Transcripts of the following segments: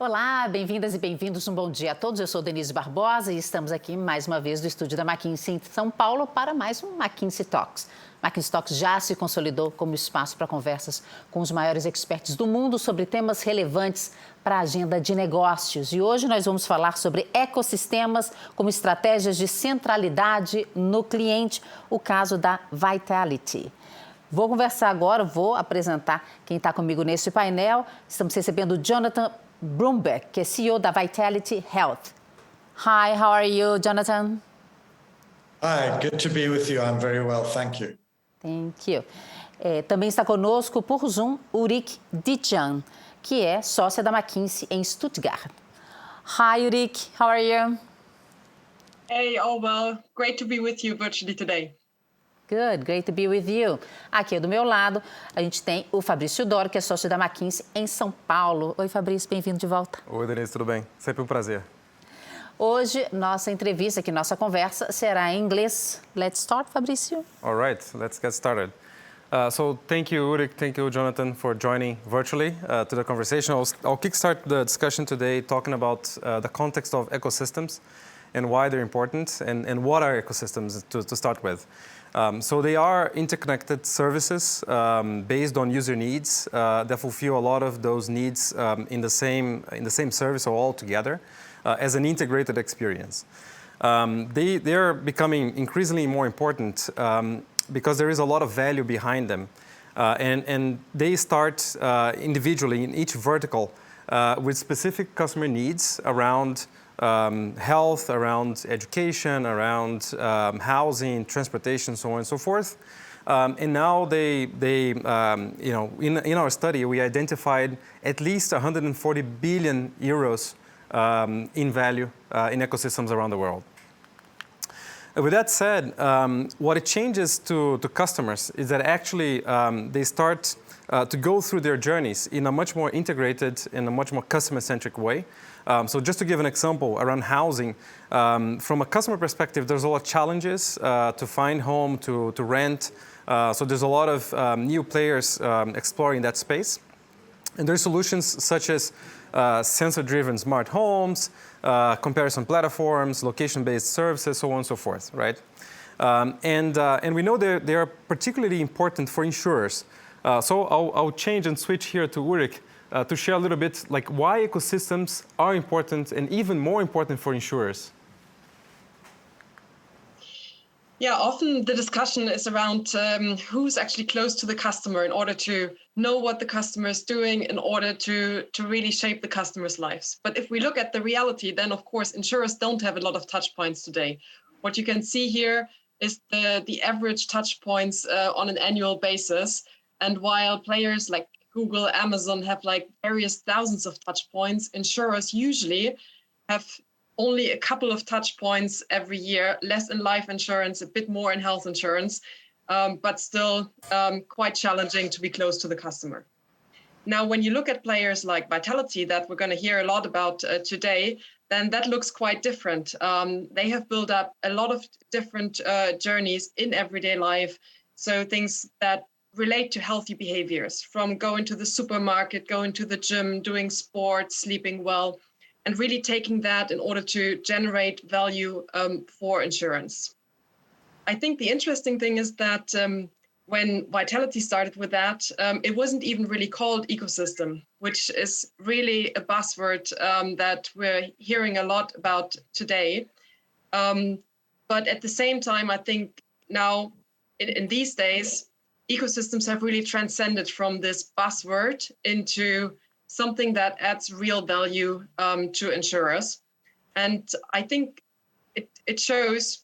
Olá, bem-vindas e bem-vindos, um bom dia a todos. Eu sou Denise Barbosa e estamos aqui mais uma vez do estúdio da McKinsey em São Paulo para mais um McKinsey Talks. McKinsey Talks já se consolidou como espaço para conversas com os maiores experts do mundo sobre temas relevantes para a agenda de negócios. E hoje nós vamos falar sobre ecossistemas como estratégias de centralidade no cliente, o caso da Vitality. Vou conversar agora, vou apresentar quem está comigo neste painel. Estamos recebendo o Jonathan Broomberg, que é CEO da Vitality Health. Hi, how are you, Jonathan? Hi, good to be with you. I'm very well, thank you. Thank you. Também está conosco por Zoom Ulrike Deetjen, que é sócia da McKinsey em Stuttgart. Hi, Ulrike, how are you? Hey, all well. Great to be with you virtually today. Good, great to be with you. Aqui do meu lado, a gente tem o Fabricio Dore, que é sócio da McKinsey em São Paulo. Oi, Fabrício, bem-vindo de volta. Oi, Denise, tudo bem? Sempre um prazer. Hoje, nossa entrevista, aqui nossa conversa, será em inglês. Let's start, Fabricio. All right, let's get started. So thank you, Ulrike, thank you, Jonathan, for joining virtually to the conversation. I'll kickstart the discussion today talking about the context of ecosystems and why they're important and what are ecosystems to start with. So they are interconnected services based on user needs that fulfill a lot of those needs in the same service or all together as an integrated experience. They are becoming increasingly more important because there is a lot of value behind them. And they start individually in each vertical with specific customer needs around health, around education, around housing, transportation, so on and so forth. And now in our study, we identified at least 140 billion euros in value in ecosystems around the world. With that said, what it changes to customers is that actually they start to go through their journeys in a much more integrated, in a much more customer-centric way. So just to give an example around housing, from a customer perspective, there's a lot of challenges to find home, to rent. So there's a lot of new players exploring that space. And there's solutions such as sensor-driven smart homes, comparison platforms, location-based services, so on and so forth, right? And we know they are particularly important for insurers. So I'll change and switch here to Ulrike to share a little bit like why ecosystems are important and even more important for insurers. Yeah, often the discussion is around who's actually close to the customer in order to know what the customer is doing in order to really shape the customer's lives. But if we look at the reality, then of course insurers don't have a lot of touch points today. What you can see here is the average touch points on an annual basis. And while players like Google, Amazon have like various thousands of touch points, insurers usually have only a couple of touch points every year, less in life insurance, a bit more in health insurance, but still quite challenging to be close to the customer. Now, when you look at players like Vitality that we're going to hear a lot about today, then that looks quite different. They have built up a lot of different journeys in everyday life. So things that relate to healthy behaviors, from going to the supermarket, going to the gym, doing sports, sleeping well, and really taking that in order to generate value for insurance. I think the interesting thing is that when Vitality started with that, it wasn't even really called ecosystem, which is really a buzzword that we're hearing a lot about today. But at the same time, I think now in these days, ecosystems have really transcended from this buzzword into something that adds real value to insurers. And I think it shows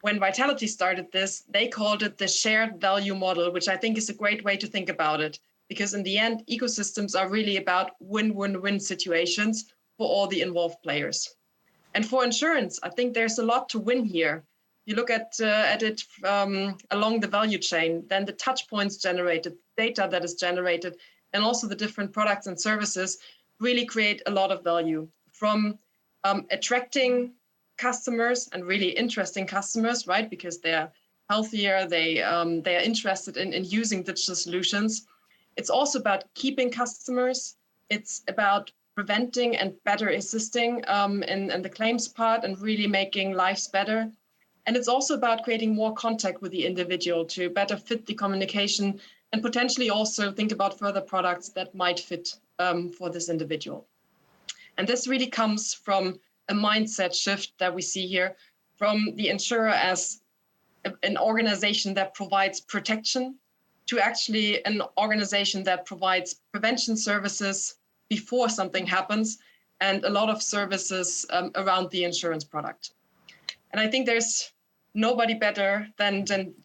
when Vitality started this, they called it the shared value model, which I think is a great way to think about it. Because in the end, ecosystems are really about win-win-win situations for all the involved players. And for insurance, I think there's a lot to win here. You look at it along the value chain, then the touch points generated, data that is generated, and also the different products and services really create a lot of value, from attracting customers and really interesting customers, right? Because they're healthier, they are interested in using digital solutions. It's also about keeping customers. It's about preventing and better assisting in the claims part and really making lives better. And it's also about creating more contact with the individual to better fit the communication and potentially also think about further products that might fit for this individual. And this really comes from a mindset shift that we see here from the insurer as an organization that provides protection to actually an organization that provides prevention services before something happens and a lot of services around the insurance product. And I think there's nobody better than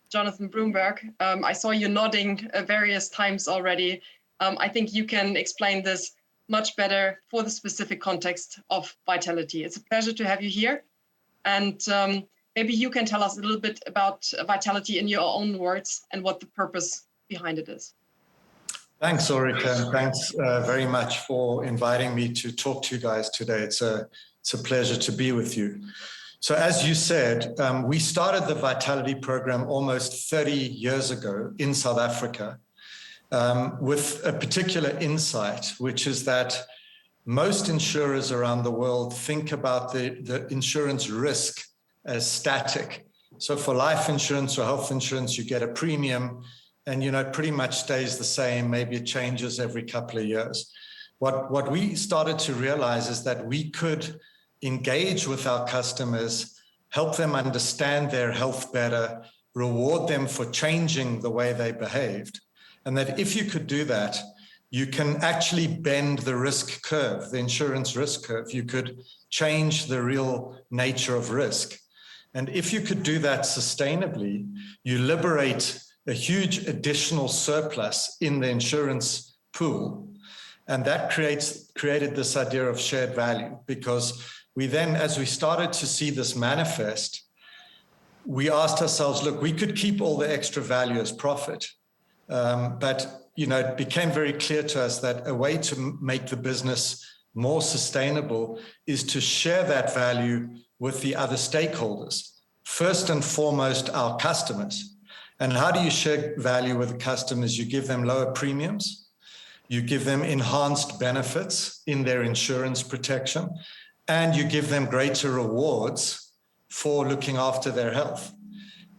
Jonathan Broomberg. I saw you nodding various times already. I think you can explain this much better for the specific context of Vitality. It's a pleasure to have you here. And maybe you can tell us a little bit about Vitality in your own words and what the purpose behind it is. Thanks, Ulrike, and thanks very much for inviting me to talk to you guys today. It's a pleasure to be with you. So as you said, we started the Vitality program almost 30 years ago in South Africa with a particular insight, which is that most insurers around the world think about the insurance risk as static. So for life insurance or health insurance, you get a premium and, it pretty much stays the same. Maybe it changes every couple of years. What we started to realize is that we could engage with our customers, help them understand their health better, reward them for changing the way they behaved. And that if you could do that, you can actually bend the risk curve, the insurance risk curve. You could change the real nature of risk. And if you could do that sustainably, you liberate a huge additional surplus in the insurance pool. And that created this idea of shared value, because we then, as we started to see this manifest, we asked ourselves, look, we could keep all the extra value as profit. But it became very clear to us that a way to make the business more sustainable is to share that value with the other stakeholders. First and foremost, our customers. And how do you share value with the customers? You give them lower premiums. You give them enhanced benefits in their insurance protection. And you give them greater rewards for looking after their health.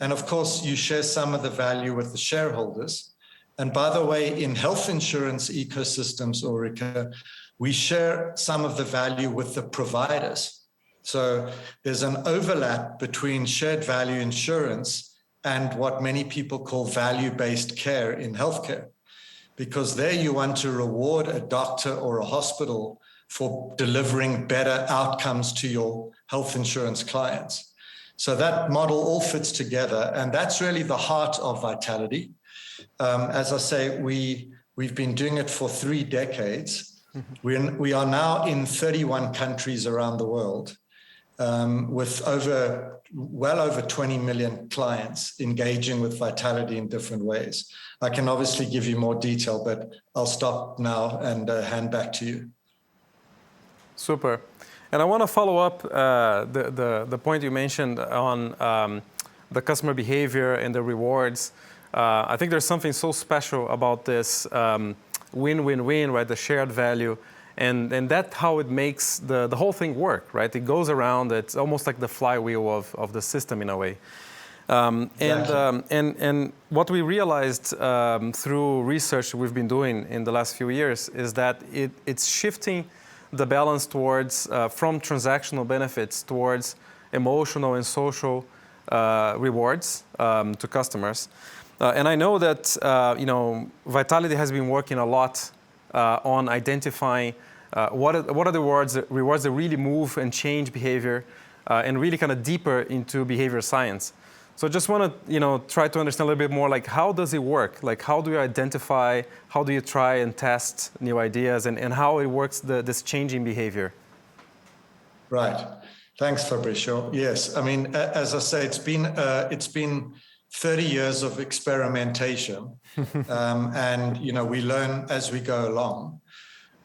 And of course, you share some of the value with the shareholders. And by the way, in health insurance ecosystems, Ulrike, we share some of the value with the providers. So there's an overlap between shared value insurance and what many people call value-based care in healthcare. Because there you want to reward a doctor or a hospital for delivering better outcomes to your health insurance clients. So that model all fits together, and that's really the heart of Vitality. As I say, we've been doing it for 3 decades. We are now in 31 countries around the world, with well over 20 million clients engaging with Vitality in different ways. I can obviously give you more detail, but I'll stop now and hand back to you. Super. And I want to follow up the point you mentioned on the customer behavior and the rewards. I think there's something so special about this win-win-win, right? The shared value. And that's how it makes the whole thing work, right? It goes around. It's almost like the flywheel of the system in a way. And what we realized through research we've been doing in the last few years is that it's shifting the balance towards from transactional benefits towards emotional and social rewards to customers. And I know that Vitality has been working a lot on identifying what are the rewards that really move and change behavior and really kind of deeper into behavior science. So just want to try to understand a little bit more, like, how does it work? Like, how do you identify, how do you try and test new ideas, and how it works, this changing behavior? Right. Thanks, Fabricio. Yes, I mean, as I say, it's been 30 years of experimentation, and we learn as we go along.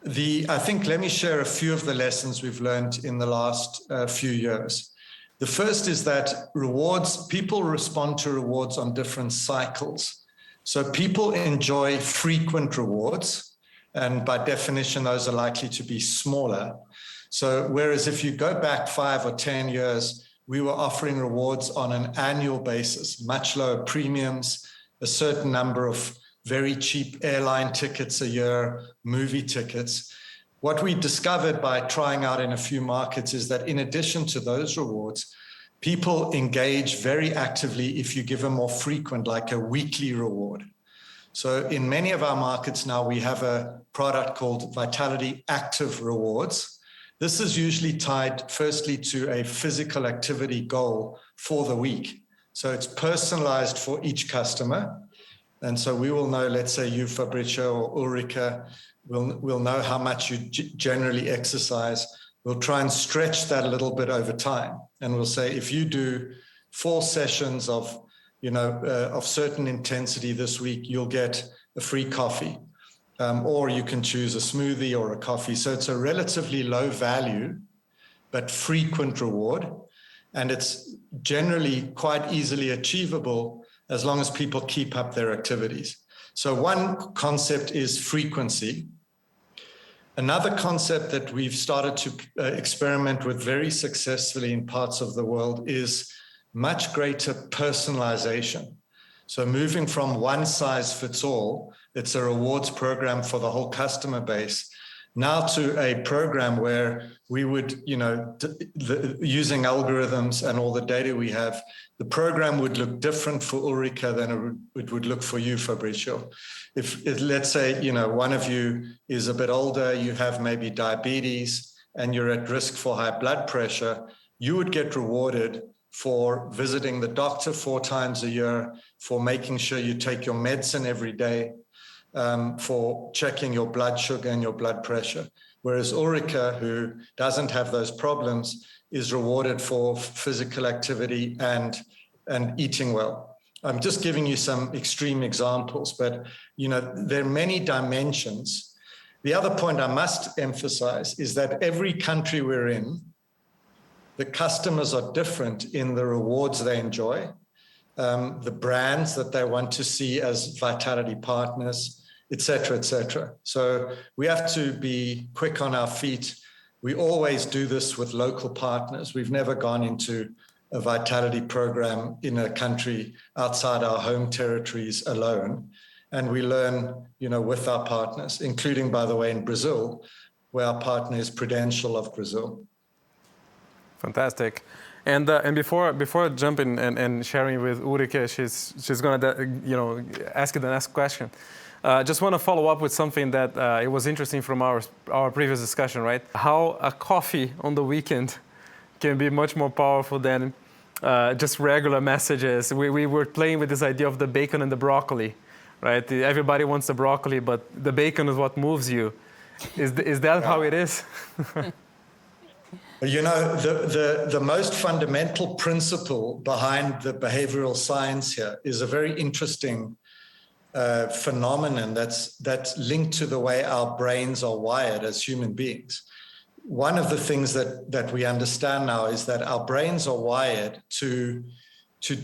I think let me share a few of the lessons we've learned in the last few years. The first is that people respond to rewards on different cycles. So people enjoy frequent rewards, And by definition, those are likely to be smaller. So whereas if you go back 5 or 10 years, we were offering rewards on an annual basis, much lower premiums, a certain number of very cheap airline tickets a year, movie tickets. What we discovered by trying out in a few markets is that in addition to those rewards, people engage very actively if you give a more frequent, like a weekly reward. So in many of our markets now, we have a product called Vitality Active Rewards. This is usually tied firstly to a physical activity goal for the week. So it's personalized for each customer. And so we will know, let's say you, Fabricio, or Ulrike, we'll know how much you generally exercise. We'll try and stretch that a little bit over time. And we'll say, if you do 4 sessions of certain intensity this week, you'll get a free coffee. Or you can choose a smoothie or a coffee. So it's a relatively low value, but frequent reward. And it's generally quite easily achievable as long as people keep up their activities. So one concept is frequency. Another concept that we've started to experiment with very successfully in parts of the world is much greater personalization. So moving from one size fits all, it's a rewards program for the whole customer base, now to a program where we would, using algorithms and all the data we have, the program would look different for Ulrike than it would look for you, Fabricio. If let's say, one of you is a bit older, you have maybe diabetes, and you're at risk for high blood pressure, you would get rewarded for visiting the doctor 4 times a year, for making sure you take your medicine every day, for checking your blood sugar and your blood pressure. Whereas Ulrike, who doesn't have those problems, is rewarded for physical activity and eating well. I'm just giving you some extreme examples, but there are many dimensions. The other point I must emphasize is that every country we're in, the customers are different in the rewards they enjoy, the brands that they want to see as vitality partners, et cetera, et cetera. So we have to be quick on our feet. We always do this with local partners. We've never gone into a vitality program in a country outside our home territories alone. And we learn, with our partners, including, by the way, in Brazil, where our partner is Prudential of Brazil. Fantastic. And before jumping and sharing with Ulrike, she's going to ask you the next question. Just want to follow up with something that it was interesting from our previous discussion, right? How a coffee on the weekend can be much more powerful than just regular messages. We were playing with this idea of the bacon and the broccoli, right? Everybody wants the broccoli, but the bacon is what moves you. Is that how it is? The most fundamental principle behind the behavioral science here is a very interesting phenomenon that's linked to the way our brains are wired as human beings. One of the things that we understand now is that our brains are wired to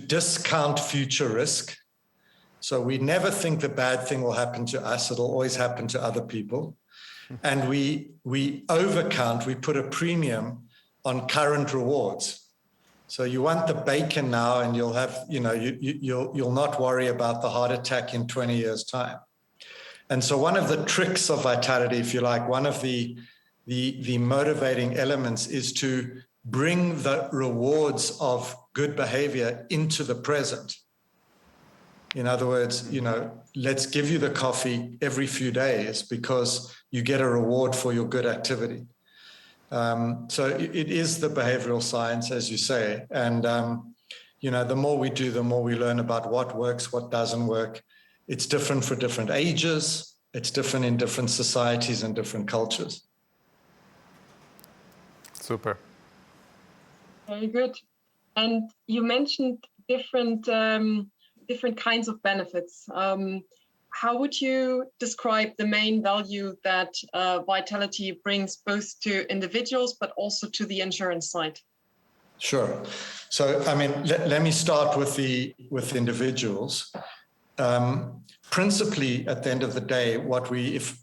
discount future risk. So we never think the bad thing will happen to us. It'll always happen to other people. And we overcount, we put a premium on current rewards. So you want the bacon now, and you'll have, you'll not worry about the heart attack in 20 years' time. And so one of the tricks of vitality, if you like, one of the motivating elements is to bring the rewards of good behavior into the present. In other words, let's give you the coffee every few days because you get a reward for your good activity. So it is the behavioral science, as you say. And, the more we do, the more we learn about what works, what doesn't work. It's different for different ages. It's different in different societies and different cultures. Super. Very good. And you mentioned different kinds of benefits. How would you describe the main value that vitality brings both to individuals, but also to the insurance side? Sure. So, let me start with individuals. principally, at the end of the day,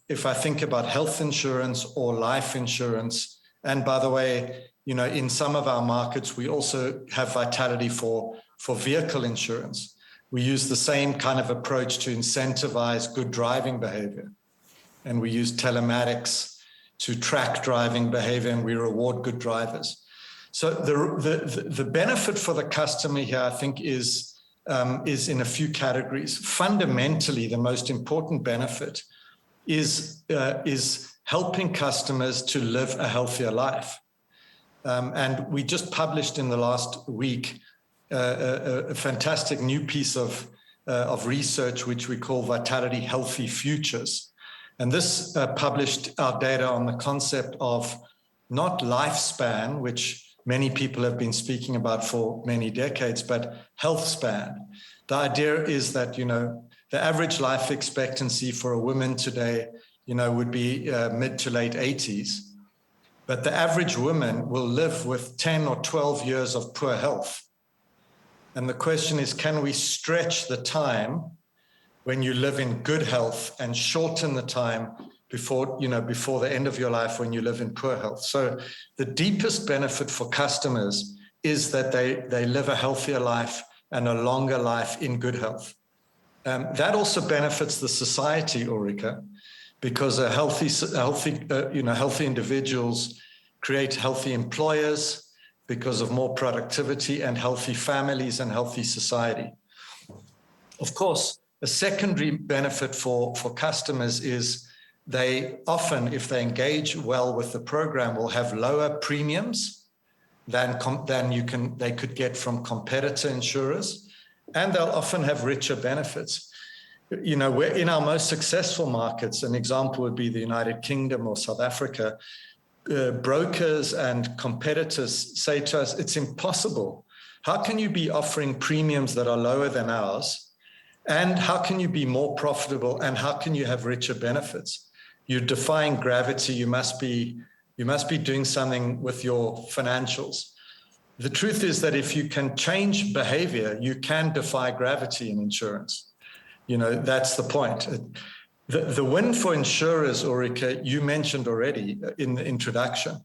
if I think about health insurance or life insurance, and by the way, in some of our markets, we also have vitality for vehicle insurance. We use the same kind of approach to incentivize good driving behavior. And we use telematics to track driving behavior, and we reward good drivers. So the benefit for the customer here, I think, is in a few categories. Fundamentally, the most important benefit is helping customers to live a healthier life. And we just published in the last week a fantastic new piece of research, which we call Vitality Healthy Futures. And this published our data on the concept of not lifespan, which many people have been speaking about for many decades, but health span. The idea is that, the average life expectancy for a woman today, would be mid to late 80s. But the average woman will live with 10 or 12 years of poor health. And the question is, can we stretch the time when you live in good health and shorten the time before the end of your life when you live in poor health? So the deepest benefit for customers is that they live a healthier life and a longer life in good health. That also benefits the society, Ulrike, because healthy individuals create healthy employers because of more productivity, and healthy families and healthy society. Of course, a secondary benefit for customers is they often, if they engage well with the program, will have lower premiums than they could get from competitor insurers, and they'll often have richer benefits. We're in our most successful markets. An example would be the United Kingdom or South Africa. Brokers and competitors say to us, it's impossible. How can you be offering premiums that are lower than ours? And how can you be more profitable? And how can you have richer benefits? You're defying gravity. You must be doing something with your financials. The truth is that if you can change behavior, you can defy gravity in insurance. That's the point. The win for insurers, Ulrike, you mentioned already in the introduction.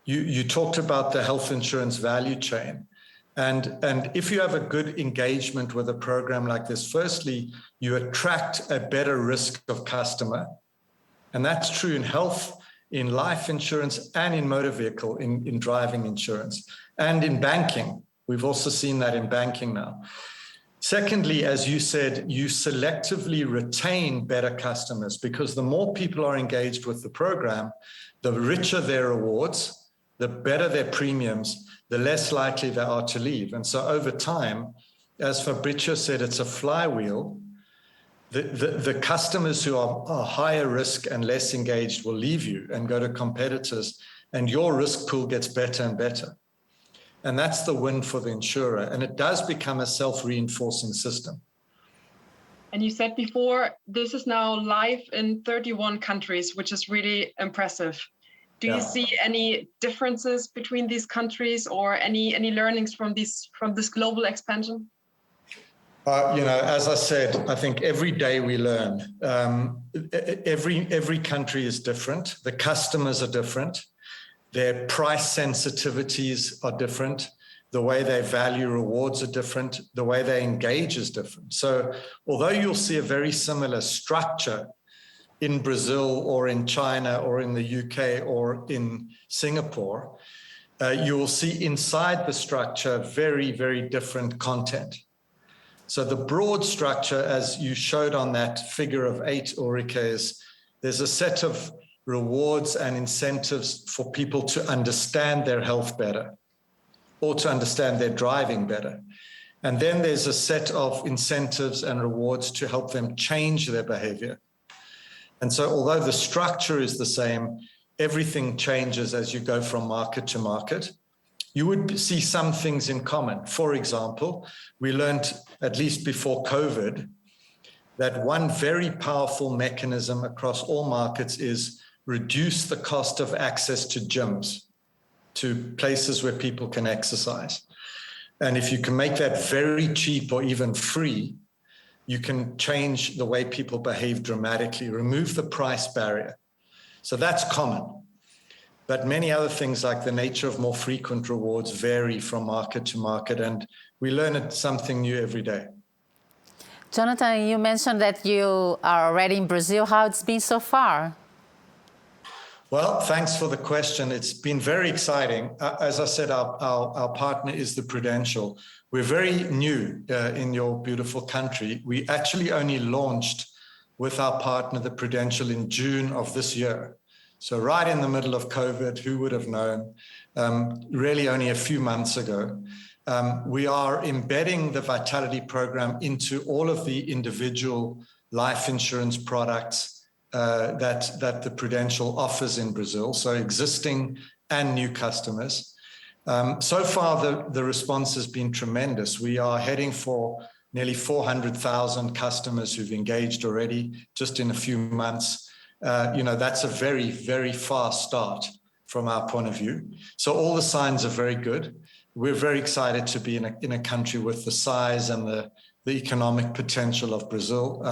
You talked about the health insurance value chain. And if you have a good engagement with a program like this, firstly, you attract a better risk of customer. And that's true in health, in life insurance, and in motor vehicle, in driving insurance, and in banking. We've also seen that in banking now. Secondly, as you said, you selectively retain better customers, because the more people are engaged with the program, the richer their rewards, the better their premiums, the less likely they are to leave. And so over time, as Fabricio said, it's a flywheel. The customers who are higher risk and less engaged will leave you and go to competitors, and your risk pool gets better and better. And that's the win for the insurer. And it does become a self-reinforcing system. And you said before, this is now live in 31 countries, which is really impressive. Do you see any differences between these countries, or any learnings from this global expansion? As I said, I think every day we learn. Every country is different. The customers are different. Their price sensitivities are different. The way they value rewards are different. The way they engage is different. So although you'll see a very similar structure in Brazil or in China or in the UK or in Singapore, you will see inside the structure very, very different content. So the broad structure, as you showed on that figure of 8, Ulrike, is there's a set of rewards and incentives for people to understand their health better, or to understand their driving better. And then there's a set of incentives and rewards to help them change their behavior. And so although the structure is the same, everything changes as you go from market to market. You would see some things in common. For example, we learned, at least before COVID, that one very powerful mechanism across all markets is reduce the cost of access to gyms, to places where people can exercise. And if you can make that very cheap or even free, you can change the way people behave dramatically, remove the price barrier. So that's common. But many other things like the nature of more frequent rewards vary from market to market, and we learn something new every day. Jonathan, you mentioned that you are already in Brazil. How it's been so far? Well, thanks for the question. It's been very exciting. As I said, our partner is the Prudential. We're very new in your beautiful country. We actually only launched with our partner, the Prudential, in June of this year. So right in the middle of COVID, who would have known? Really only a few months ago. We are embedding the Vitality program into all of the individual life insurance products that the Prudential offers in Brazil, so existing and new customers. So far, the response has been tremendous. We are heading for nearly 400,000 customers who've engaged already just in a few months. That's a very, very fast start from our point of view. So all the signs are very good. We're very excited to be in a country with the size and the economic potential of Brazil.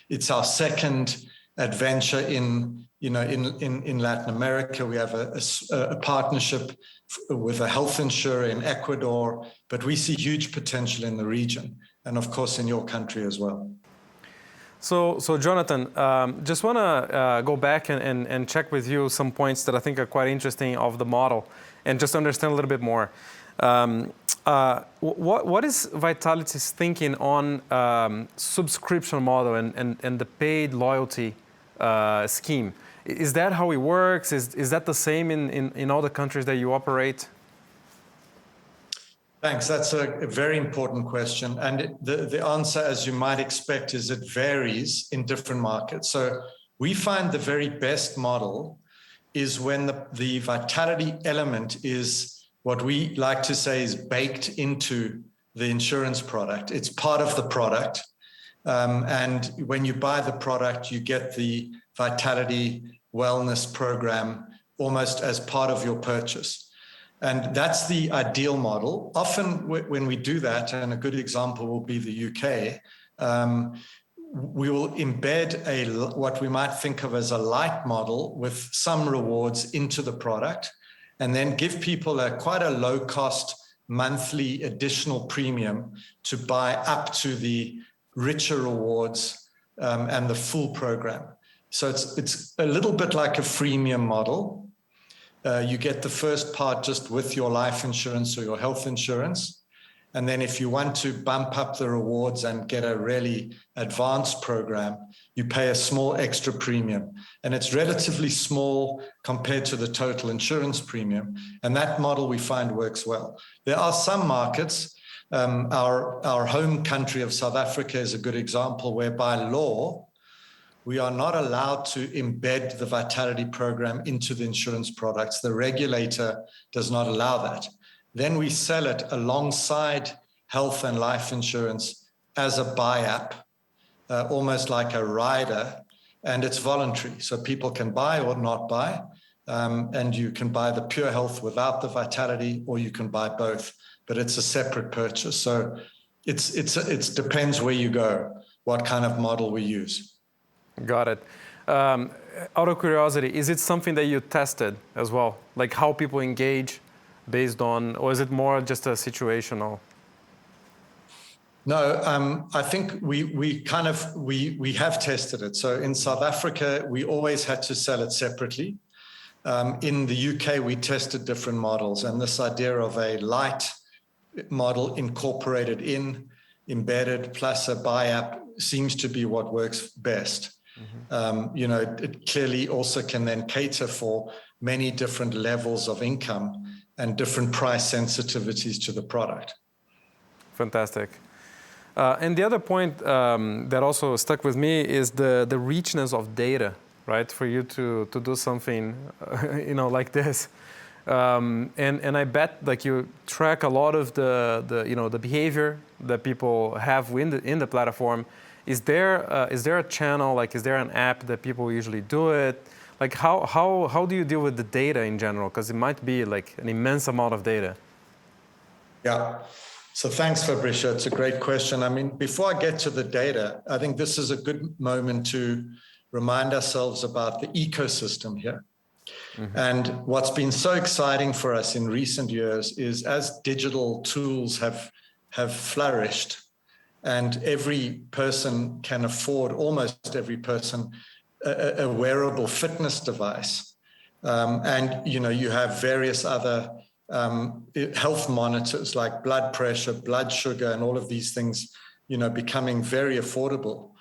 It's our second adventure in Latin America. We have a partnership with a health insurer in Ecuador, but we see huge potential in the region and of course in your country as well. So Jonathan, just want to go back and check with you some points that I think are quite interesting of the model and just understand a little bit more. What is Vitality's thinking on subscription model and the paid loyalty scheme? Is that how it works? Is that the same in all the countries that you operate? Thanks. That's a very important question. And the answer, as you might expect, is it varies in different markets. So we find the very best model is when the Vitality element is what we like to say is baked into the insurance product. It's part of the product. And when you buy the product, you get the Vitality wellness program almost as part of your purchase. And that's the ideal model. Often when we do that, and a good example will be the UK, we will embed what we might think of as a light model with some rewards into the product, and then give people quite a low-cost monthly additional premium to buy up to the richer rewards and the full program. So it's a little bit like a freemium model. You get the first part just with your life insurance or your health insurance. And then if you want to bump up the rewards and get a really advanced program, you pay a small extra premium. And it's relatively small compared to the total insurance premium. And that model we find works well. There are some markets, our home country of South Africa is a good example, where by law, we are not allowed to embed the Vitality program into the insurance products. The regulator does not allow that. Then we sell it alongside health and life insurance as a buy-up, almost like a rider, and it's voluntary. So people can buy or not buy, and you can buy the pure health without the Vitality, or you can buy both, but it's a separate purchase. So it depends where you go, what kind of model we use. Got it. Out of curiosity, is it something that you tested as well? Like how people engage based on, or is it more just a situational? No, I think we have tested it. So in South Africa, we always had to sell it separately. In the UK, we tested different models, and this idea of a light model incorporated embedded plus a buy-up seems to be what works best. Mm-hmm. It clearly also can then cater for many different levels of income and different price sensitivities to the product. Fantastic. And the other point that also stuck with me is the richness of data, right? For you to do something, like this. And I bet like you track a lot of the behavior that people have in the platform. Is there a channel, like is there an app that people usually do it? Like how do you deal with the data in general? Because it might be like an immense amount of data. Yeah. So thanks, Fabricio. It's a great question. I mean, before I get to the data, I think this is a good moment to remind ourselves about the ecosystem here. And what's been so exciting for us in recent years is as digital tools have flourished, and every person can afford, almost every person, a wearable fitness device. And, you have various other health monitors like blood pressure, blood sugar, and all of these things, becoming very affordable.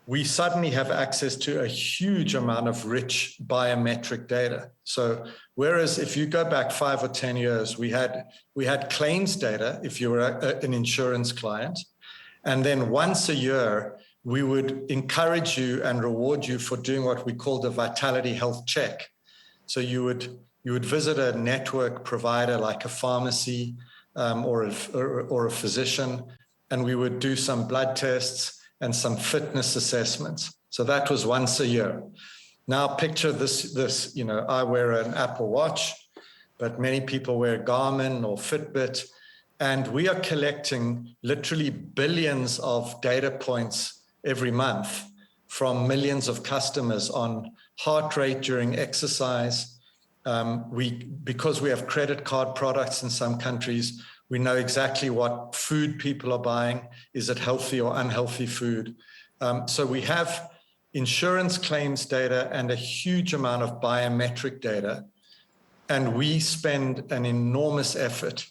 We suddenly have access to a huge amount of rich biometric data. So whereas if you go back 5 or 10 years, we had claims data if you were an insurance client, and then once a year, we would encourage you and reward you for doing what we called a vitality health check. So you would visit a network provider like a pharmacy or a physician, and we would do some blood tests and some fitness assessments. So that was once a year. Now picture this, I wear an Apple Watch, but many people wear Garmin or Fitbit, and we are collecting literally billions of data points every month from millions of customers on heart rate during exercise. Because we have credit card products in some countries, we know exactly what food people are buying. Is it healthy or unhealthy food? So we have insurance claims data and a huge amount of biometric data. And we spend an enormous effort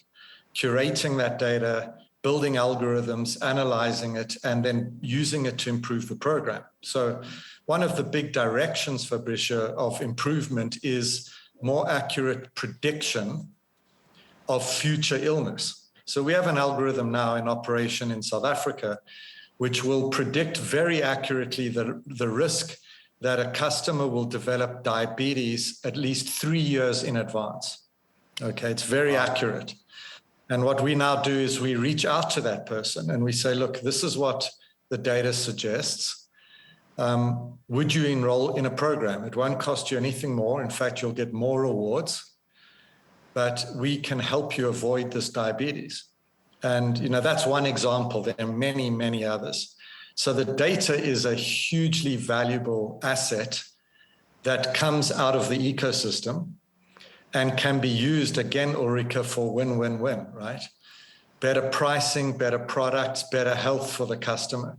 curating that data, building algorithms, analyzing it, and then using it to improve the program. So one of the big directions, Fabricio, of improvement is more accurate prediction of future illness. So we have an algorithm now in operation in South Africa, which will predict very accurately the risk that a customer will develop diabetes at least 3 years in advance. Okay, it's very accurate. And what we now do is we reach out to that person and we say, look, this is what the data suggests. Would you enroll in a program? It won't cost you anything more. In fact, you'll get more rewards, but we can help you avoid this diabetes. And, that's one example. There are many, many others. So the data is a hugely valuable asset that comes out of the ecosystem and can be used, again, Ulrike, for win-win-win, right? Better pricing, better products, better health for the customer.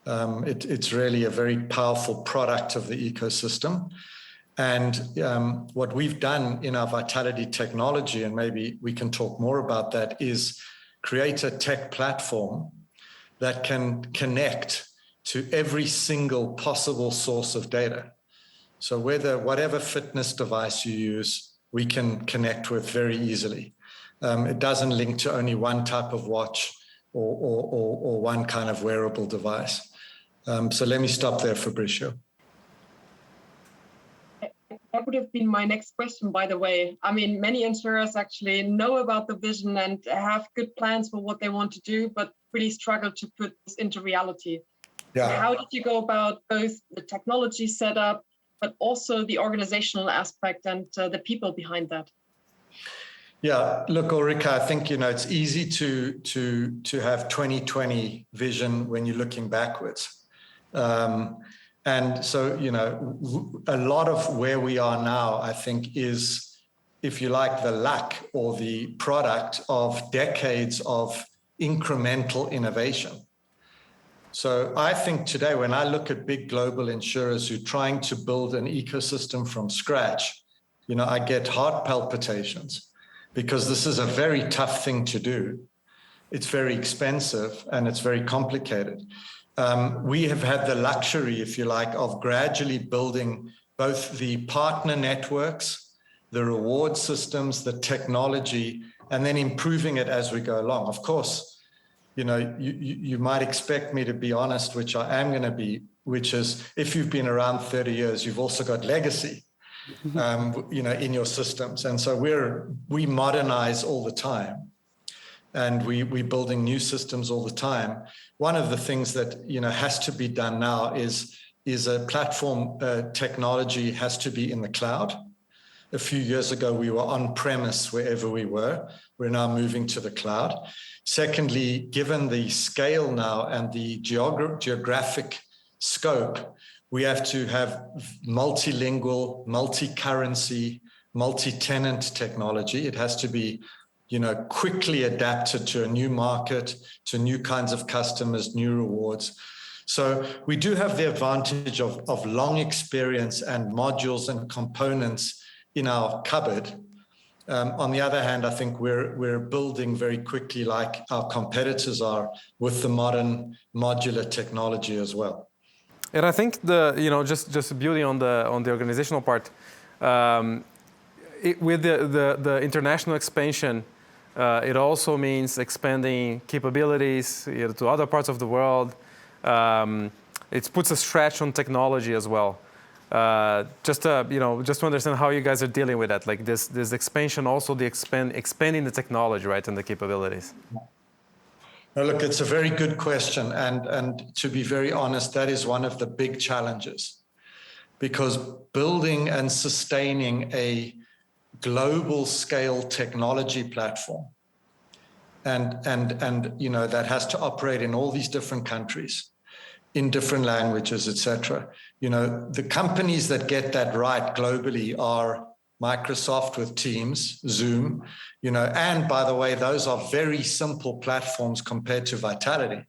It's really a very powerful product of the ecosystem. And what we've done in our Vitality technology, and maybe we can talk more about that, is create a tech platform that can connect to every single possible source of data. So whatever fitness device you use, we can connect with very easily. It doesn't link to only one type of watch or one kind of wearable device. So let me stop there, Fabricio. That would have been my next question, by the way. I mean, many insurers actually know about the vision and have good plans for what they want to do, but really struggle to put this into reality. Yeah. How did you go about both the technology setup, but also the organizational aspect and the people behind that? Yeah, look, Ulrike, I think, it's easy to have 2020 vision when you're looking backwards. And so, a lot of where we are now, I think, is, if you like, the luck or the product of decades of incremental innovation. So I think today, when I look at big global insurers who are trying to build an ecosystem from scratch, I get heart palpitations because this is a very tough thing to do. It's very expensive and it's very complicated. We have had the luxury, if you like, of gradually building both the partner networks, the reward systems, the technology, and then improving it as we go along. Of course, you might expect me to be honest, which I am going to be, which is, if you've been around 30 years, you've also got legacy, in your systems. And so we modernize all the time. And we're building new systems all the time. One of the things that has to be done now is a platform technology has to be in the cloud. a few years ago, we were on-premise wherever we were. We're now moving to the cloud. Secondly, given the scale now and the geographic scope, we have to have multilingual, multi-currency, multi-tenant technology. It has to be, quickly adapted to a new market, to new kinds of customers, new rewards. So we do have the advantage of long experience and modules and components in our cupboard. On the other hand, I think we're building very quickly, like our competitors are, with the modern modular technology as well. And I think just building on the organizational part, with the international expansion, it also means expanding capabilities to other parts of the world. It puts a stretch on technology as well. Just to understand how you guys are dealing with that, like this expansion, also the expanding the technology, right, and the capabilities. Now, look, it's a very good question, and to be very honest, that is one of the big challenges, because building and sustaining a global scale technology platform and that has to operate in all these different countries, in different languages, etc. The companies that get that right globally are Microsoft with Teams, Zoom, and by the way, those are very simple platforms compared to Vitality.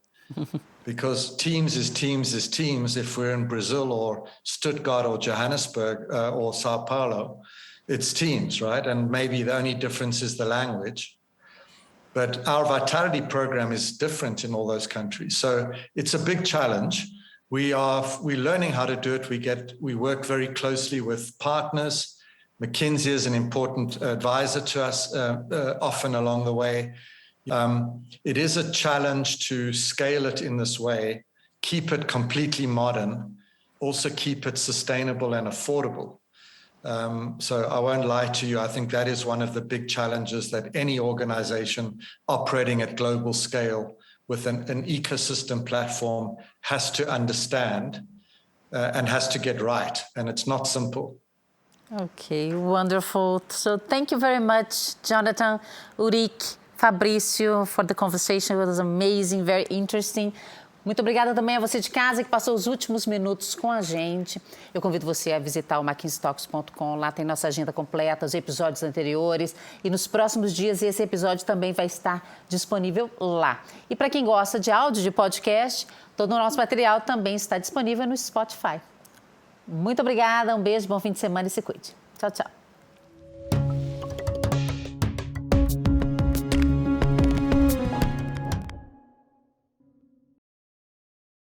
Because Teams is Teams if we're in Brazil or Stuttgart or Johannesburg or Sao Paulo. It's Teams, right? And maybe the only difference is the language. But our Vitality program is different in all those countries. So it's a big challenge. We're learning how to do it. We work very closely with partners. McKinsey is an important advisor to us often along the way. It is a challenge to scale it in this way, keep it completely modern, also keep it sustainable and affordable. So I won't lie to you. I think that is one of the big challenges that any organization operating at global scale with an ecosystem platform has to understand and has to get right. And it's not simple. Okay, wonderful. So thank you very much, Jonathan, Ulrike, Fabricio, for the conversation. It was amazing, very interesting. Muito obrigada também a você de casa que passou os últimos minutos com a gente. Eu convido você a visitar o McKinseyTalks.com. Lá tem nossa agenda completa, os episódios anteriores. E nos próximos dias esse episódio também vai estar disponível lá. E para quem gosta de áudio, de podcast, todo o nosso material também está disponível no Spotify. Muito obrigada, um beijo, bom fim de semana e se cuide. Tchau, tchau.